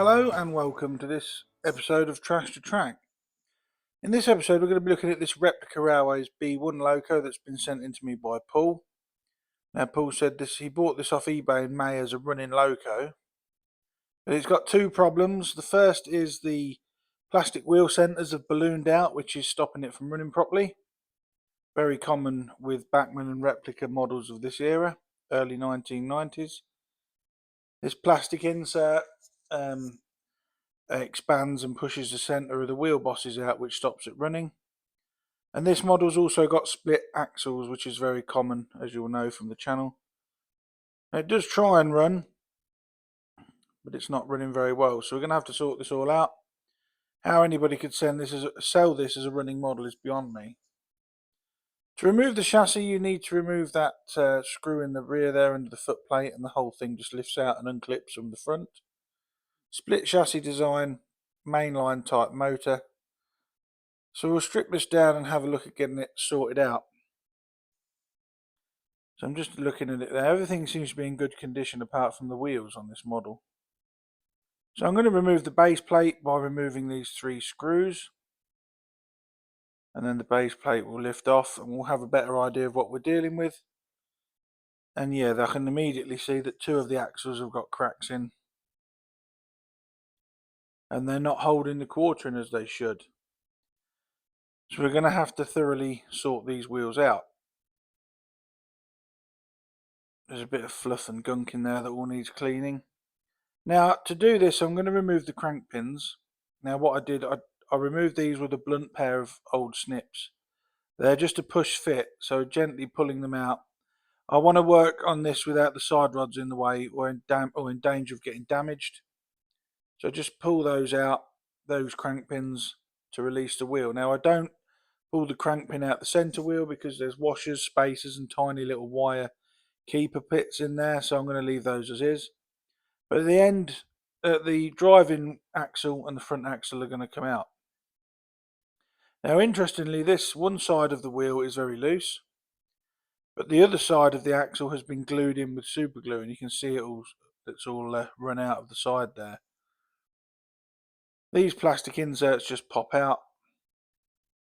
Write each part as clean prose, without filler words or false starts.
Hello and welcome to this episode of Trash to Track. In this episode we're going to be looking at this Replica Railways B1 loco that's been sent in to me by Paul. Now Paul said he bought this off eBay in May as a running loco. But it's got two problems. The first is the plastic wheel centres have ballooned out, which is stopping it from running properly. Very common with Bachmann and replica models of this era, early 1990s. This plastic insert expands and pushes the centre of the wheel bosses out, which stops it running. And this model's also got split axles, which is very common, as you'll know from the channel. Now, it does try and run, but it's not running very well, so we're going to have to sort this all out. How anybody could sell this as a running model is beyond me. To remove the chassis, you need to remove that screw in the rear there under the foot plate, and the whole thing just lifts out and unclips from the front. Split chassis design, mainline type motor. So we'll strip this down and have a look at getting it sorted out. So I'm just looking at it there. Everything seems to be in good condition apart from the wheels on this model. So I'm going to remove the base plate by removing these three screws. And then the base plate will lift off and we'll have a better idea of what we're dealing with. And yeah, I can immediately see that two of the axles have got cracks in. And they're not holding the quartering as they should. So we're going to have to thoroughly sort these wheels out. There's a bit of fluff and gunk in there that all needs cleaning. Now to do this I'm going to remove the crank pins. Now what I did, I removed these with a blunt pair of old snips. They're just a push fit, so gently pulling them out. I want to work on this without the side rods in the way or in danger of getting damaged. So just pull those out, those crank pins, to release the wheel. Now I don't pull the crank pin out the centre wheel because there's washers, spacers and tiny little wire keeper pits in there, so I'm going to leave those as is. But at the end, the driving axle and the front axle are going to come out. Now interestingly, this one side of the wheel is very loose, but the other side of the axle has been glued in with super glue, and you can see it's all run out of the side there. These plastic inserts just pop out,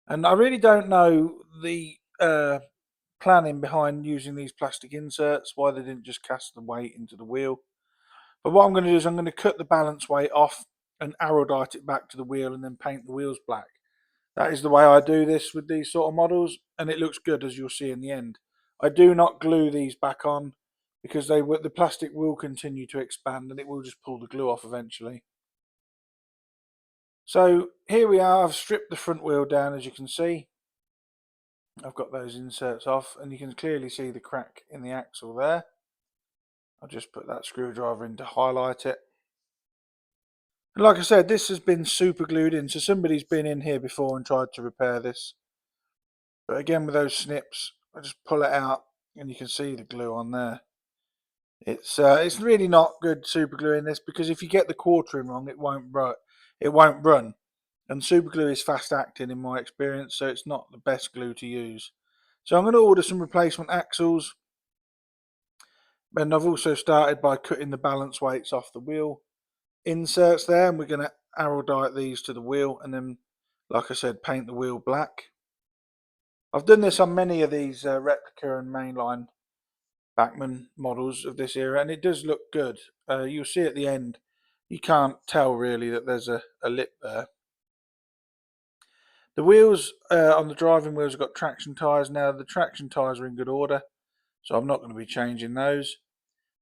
and I really don't know the planning behind using these plastic inserts, why they didn't just cast the weight into the wheel. But what I'm going to do is I'm going to cut the balance weight off and arrowdite it back to the wheel and then paint the wheels black. That is the way I do this with these sort of models, and it looks good, as you'll see in the end. I do not glue these back on because the plastic will continue to expand and it will just pull the glue off eventually. So here we are. I've stripped the front wheel down, as you can see. I've got those inserts off and you can clearly see the crack in the axle there. I'll just put that screwdriver in to highlight it. And like I said, this has been super glued in, so somebody's been in here before and tried to repair this. But again, with those snips, I just pull it out and you can see the glue on there. It's really not good super gluing this, because if you get the quartering wrong, it won't run. And super glue is fast acting in my experience, so it's not the best glue to use. So I'm going to order some replacement axles. And I've also started by cutting the balance weights off the wheel inserts there, and we're going to arrowdite these to the wheel and then, like I said, paint the wheel black. I've done this on many of these replica and mainline Bachmann models of this era, and it does look good. You'll see at the end, you can't tell really that there's a lip there. The wheels on the driving wheels have got traction tyres. Now the traction tyres are in good order, so I'm not going to be changing those.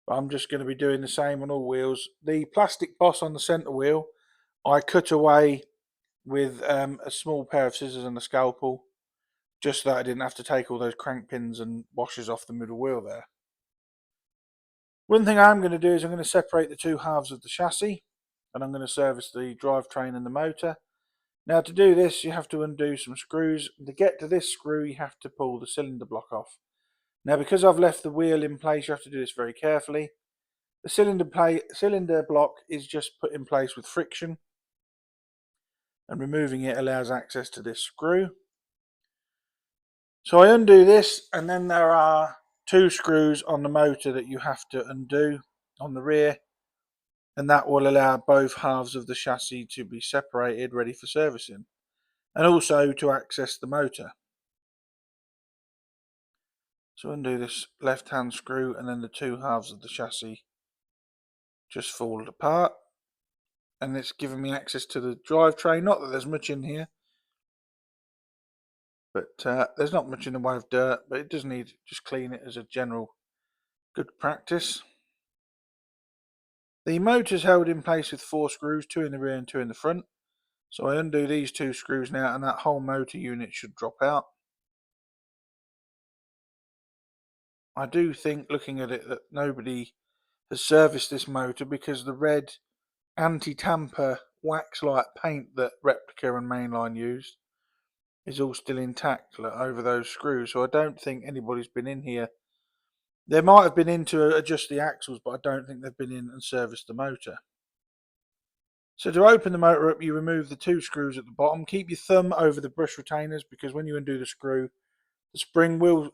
But I'm just going to be doing the same on all wheels. The plastic boss on the centre wheel, I cut away with a small pair of scissors and a scalpel, just so that I didn't have to take all those crank pins and washers off the middle wheel there. One thing I'm going to do is I'm going to separate the two halves of the chassis, and I'm going to service the drivetrain and the motor. Now to do this, you have to undo some screws. To get to this screw, you have to pull the cylinder block off. Now because I've left the wheel in place, you have to do this very carefully. The cylinder block is just put in place with friction, and removing it allows access to this screw. So I undo this, and then there are two screws on the motor that you have to undo on the rear. and that will allow both halves of the chassis to be separated, ready for servicing, and also to access the motor. So undo this left hand screw, and then the two halves of the chassis just fall apart, and it's giving me access to the drivetrain. Not that there's much in here, but there's not much in the way of dirt, but it does need just clean it as a general good practice. The motor is held in place with 4 screws, 2 in the rear and 2 in the front. So I undo these 2 screws now, and that whole motor unit should drop out. I do think, looking at it, that nobody has serviced this motor, because the red anti-tamper wax-like paint that Replica and Mainline used is all still intact over those screws. So I don't think anybody's been in here. They might have been in to adjust the axles, but I don't think they've been in and serviced the motor. So to open the motor up, you remove the 2 screws at the bottom. Keep your thumb over the brush retainers, because when you undo the screw, the spring will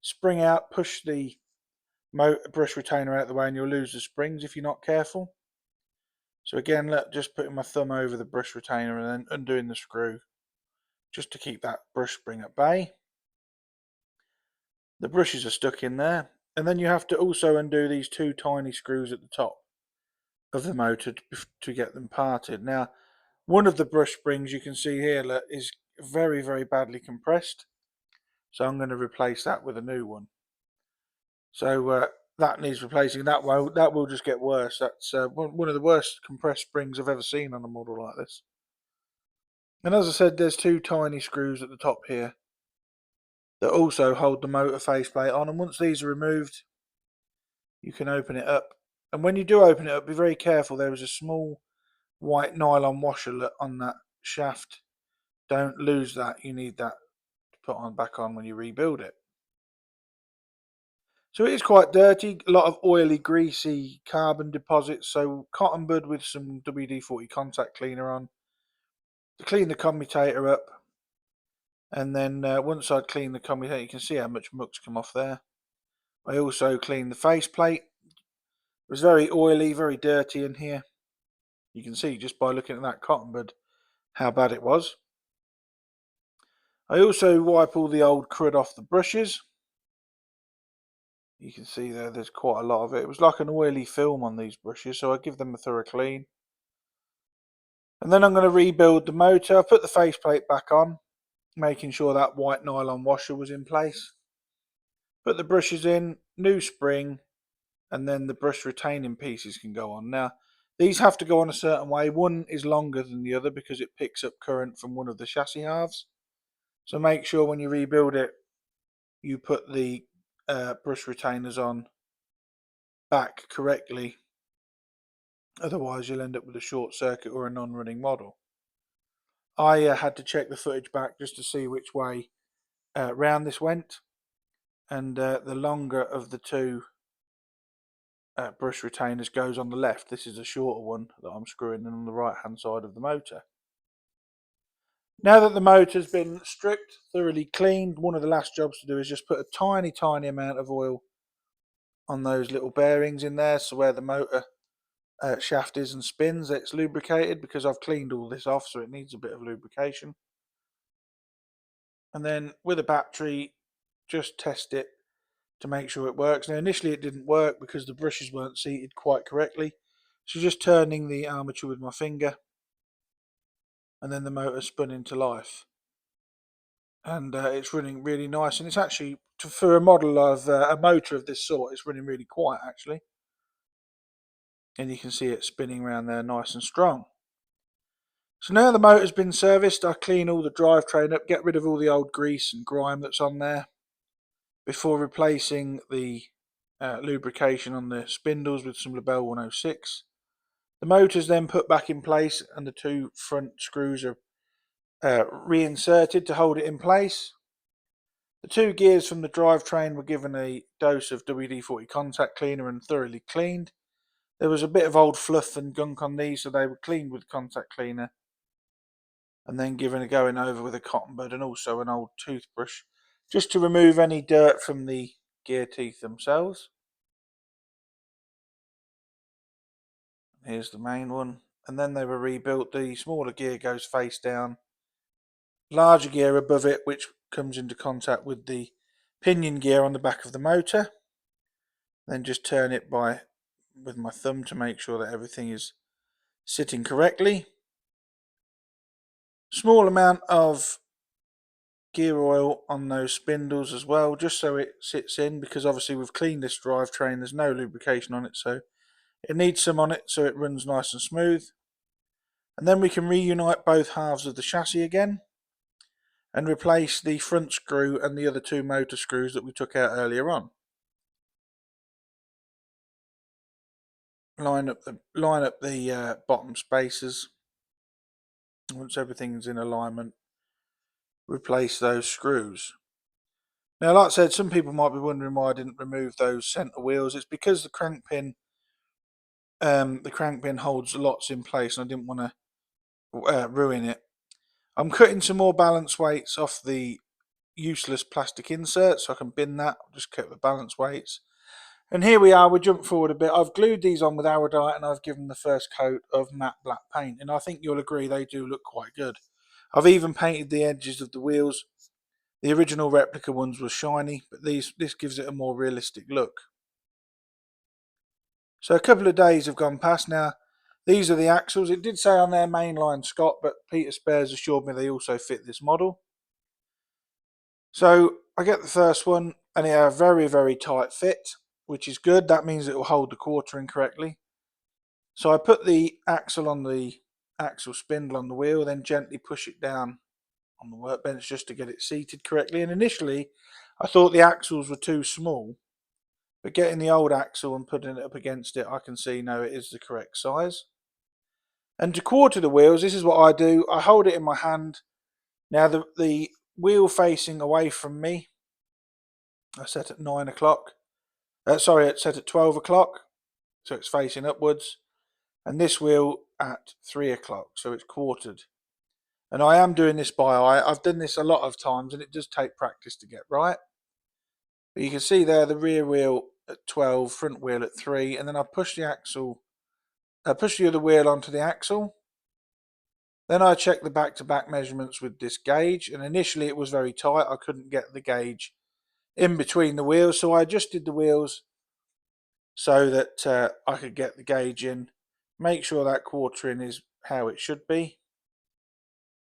spring out, push the brush retainer out of the way, and you'll lose the springs if you're not careful. So again, just putting my thumb over the brush retainer and then undoing the screw, just to keep that brush spring at bay. The brushes are stuck in there, and then you have to also undo these 2 tiny screws at the top of the motor to get them parted. Now, one of the brush springs you can see here is very, very badly compressed, so I'm going to replace that with a new one. So that needs replacing. That will just get worse. That's one of the worst compressed springs I've ever seen on a model like this. And as I said, there's 2 tiny screws at the top here that also hold the motor faceplate on, and once these are removed, you can open it up. And when you do open it up, be very careful. There is a small white nylon washer on that shaft. Don't lose that. You need that to put back on when you rebuild it. So it is quite dirty, a lot of oily, greasy carbon deposits. So cotton bud with some WD-40 contact cleaner on to clean the commutator up. And then once I'd cleaned the commutator, you can see how much muck's come off there. I also cleaned the faceplate. It was very oily, very dirty in here. You can see just by looking at that cotton bud how bad it was. I also wipe all the old crud off the brushes. You can see there's quite a lot of it. It was like an oily film on these brushes, so I give them a thorough clean. And then I'm going to rebuild the motor. I put the faceplate back on, making sure that white nylon washer was in place. Put the brushes in, new spring, and then the brush retaining pieces can go on. Now, these have to go on a certain way. One is longer than the other because it picks up current from one of the chassis halves. So make sure when you rebuild it, you put the brush retainers on back correctly. Otherwise, you'll end up with a short circuit or a non-running model. I had to check the footage back just to see which way round this went. And the longer of the 2 brush retainers goes on the left. This is a shorter one that I'm screwing in on the right hand side of the motor. Now that the motor's been stripped, thoroughly cleaned, one of the last jobs to do is just put a tiny amount of oil on those little bearings in there, so where the motor shaft is and spins, it's lubricated, because I've cleaned all this off, so it needs a bit of lubrication. And then with a battery, just test it to make sure it works. Now initially it didn't work because the brushes weren't seated quite correctly, so just turning the armature with my finger, and then the motor spun into life, and it's running really nice. And it's actually, for a model of a motor of this sort, it's running really quiet actually, and you can see it spinning around there nice and strong. So now the motor's been serviced, I clean all the drivetrain up, get rid of all the old grease and grime that's on there before replacing the lubrication on the spindles with some Labelle 106. The motor's then put back in place, and the 2 front screws are reinserted to hold it in place. The 2 gears from the drivetrain were given a dose of WD-40 contact cleaner and thoroughly cleaned. There was a bit of old fluff and gunk on these, so they were cleaned with contact cleaner and then given a going over with a cotton bud and also an old toothbrush, just to remove any dirt from the gear teeth themselves. Here's the main one. And then they were rebuilt. The smaller gear goes face down. Larger gear above it, which comes into contact with the pinion gear on the back of the motor. Then just turn it with my thumb to make sure that everything is sitting correctly. Small amount of gear oil on those spindles as well, just so it sits in, because obviously we've cleaned this drivetrain, there's no lubrication on it, so it needs some on it so it runs nice and smooth. And then we can reunite both halves of the chassis again and replace the front screw and the other two motor screws that we took out earlier on. Line up the bottom spacers. Once everything's in alignment, replace those screws. Now, like I said, some people might be wondering why I didn't remove those centre wheels. It's because the crank pin holds lots in place, and I didn't want to ruin it. I'm cutting some more balance weights off the useless plastic inserts, so I can bin that. I'll just cut the balance weights. And here we are, we jump forward a bit. I've glued these on with Aradite and I've given the first coat of matte black paint, and I think you'll agree they do look quite good. I've even painted the edges of the wheels. The original replica ones were shiny, but this gives it a more realistic look. So a couple of days have gone past now. These are the axles. It did say on their mainline Scott, but Peter Spares assured me they also fit this model. So I get the first one and it had a very, very tight fit, which is good. That means it will hold the quartering correctly. So I put the axle on the axle spindle on the wheel, then gently push it down on the workbench just to get it seated correctly. And initially I thought the axles were too small, but getting the old axle and putting it up against it, I can see no, it is the correct size. And to quarter the wheels, this is what I do. I hold it in my hand. Now the wheel facing away from me, I set at 9 o'clock. It's set at 12 o'clock, so it's facing upwards. And this wheel at 3 o'clock, so it's quartered. And I am doing this by eye. I've done this a lot of times and it does take practice to get right. But you can see there the rear wheel at 12, front wheel at 3, and then I push the other wheel onto the axle. Then I check the back-to-back measurements with this gauge, and initially it was very tight. I couldn't get the gauge in between the wheels, so I adjusted the wheels so that I could get the gauge in, make sure that quartering is how it should be.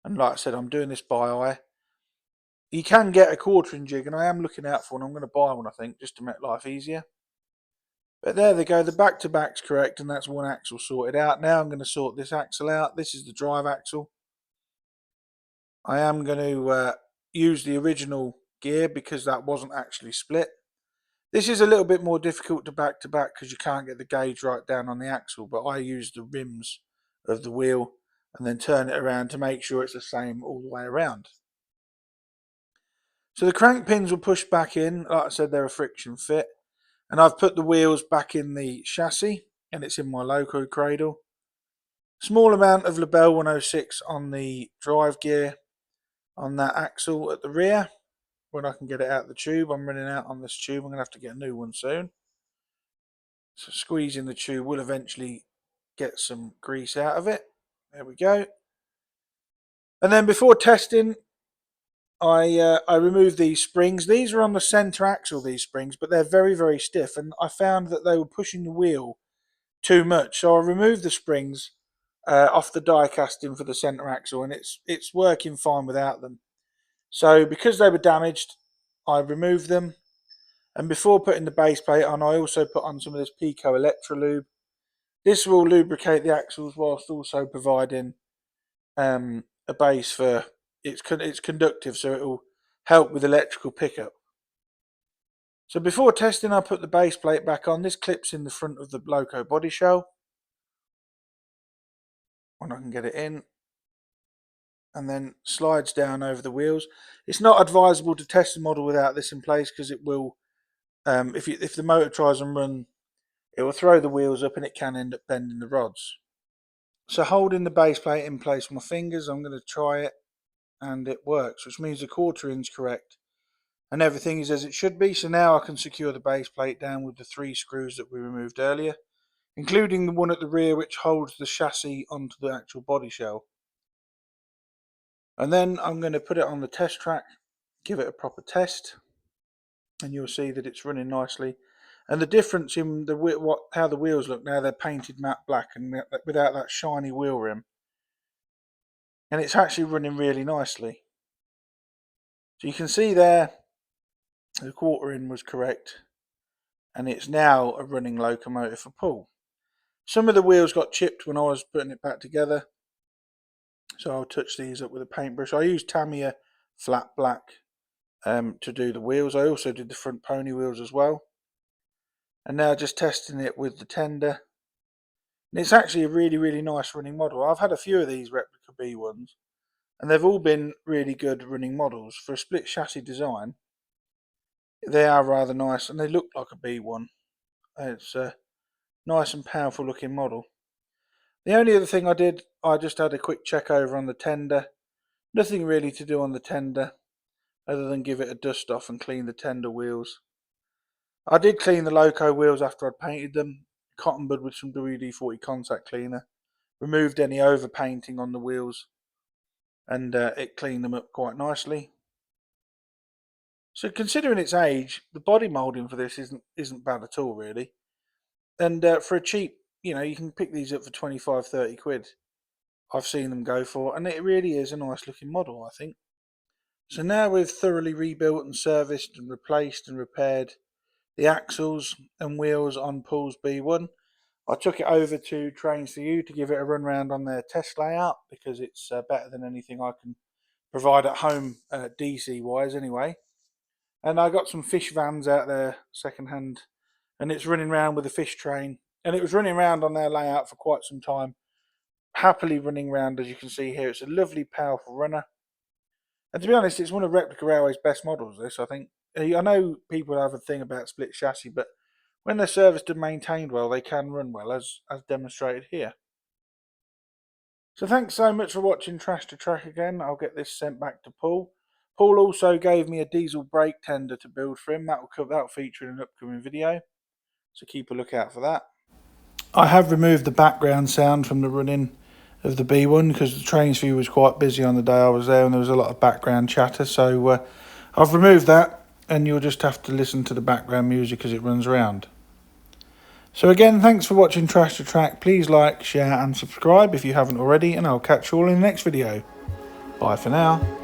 And like I said, I'm doing this by eye. You can get a quartering jig, and I am looking out for one. I'm going to buy one, I think, just to make life easier. But there they go, the back-to-back's correct, and that's one axle sorted out. Now I'm going to sort this axle out. This is the drive axle. I am going to use the original gear because that wasn't actually split. This is a little bit more difficult to back-to-back because you can't get the gauge right down on the axle, but I use the rims of the wheel and then turn it around to make sure it's the same all the way around. So the crank pins were pushed back in. Like I said, they're a friction fit. And I've put the wheels back in the chassis, and it's in my loco cradle. Small amount of Labelle 106 on the drive gear on that axle at the rear. When I can get it out of the tube, I'm running out on this tube. I'm going to have to get a new one soon. So squeezing the tube will eventually get some grease out of it. There we go. And then before testing, I removed these springs. These are on the centre axle, these springs, but they're very, very stiff. And I found that they were pushing the wheel too much. So I removed the springs off the die casting for the centre axle, and it's working fine without them. So because they were damaged, I removed them. And before putting the base plate on, I also put on some of this Pico Electra lube. This will lubricate the axles whilst also providing a base for it's conductive, so it will help with electrical pickup. So before testing, I put the base plate back on. This clips in the front of the loco body shell. When I can get it in, and then slides down over the wheels. It's not advisable to test the model without this in place because it will, if the motor tries and run, it will throw the wheels up and it can end up bending the rods. So holding the base plate in place with my fingers, I'm going to try it, and it works, which means the quartering's correct and everything is as it should be. So now I can secure the base plate down with the 3 screws that we removed earlier. including the one at the rear which holds the chassis onto the actual body shell. And then I'm going to put it on the test track, give it a proper test, and you'll see that it's running nicely. And the difference in how the wheels look now, they're painted matte black and without that shiny wheel rim. And it's actually running really nicely. So you can see there, the quartering was correct, and it's now a running locomotive for pull. Some of the wheels got chipped when I was putting it back together, so I'll touch these up with a paintbrush. I used Tamiya flat black to do the wheels. I also did the front pony wheels as well. And now just testing it with the tender. And it's actually a really nice running model. I've had a few of these Replica B1s, and they've all been really good running models. For a split chassis design, they are rather nice, and they look like a B1. It's a nice and powerful looking model. The only other thing I just had a quick check over on the tender. Nothing really to do on the tender, other than give it a dust off and clean the tender wheels. I did clean the loco wheels after I'd painted them, cotton bud with some WD-40 contact cleaner, removed any overpainting on the wheels, and it cleaned them up quite nicely. So considering its age, the body moulding for this isn't bad at all really. And for a cheap, you can pick these up for 25-30 quid. I've seen them go for, and it really is a nice looking model, I think. So now we've thoroughly rebuilt and serviced and replaced and repaired the axles and wheels on Paul's B1. I took it over to Trains for You to give it a run round on their test layout, because it's better than anything I can provide at home DC wise anyway. And I got some fish vans out there second hand, and it's running around with a fish train, and it was running around on their layout for quite some time, happily running around. As you can see here, it's a lovely powerful runner, and to be honest, it's one of Replica Railways' best models, this, I think. I know people have a thing about split chassis, but when they're serviced and maintained well, they can run well, as demonstrated here. So thanks so much for watching Trash to Track again. I'll get this sent back to Paul. Paul also gave me a diesel brake tender to build for him. That'll feature in an upcoming video, so keep a lookout for that. I have removed the background sound from the running of the B1 because the Trains for You was quite busy on the day I was there, and there was a lot of background chatter, so I've removed that, and you'll just have to listen to the background music as it runs around. So again, thanks for watching Trash to Track. Please like, share and subscribe if you haven't already, and I'll catch you all in the next video. Bye for now.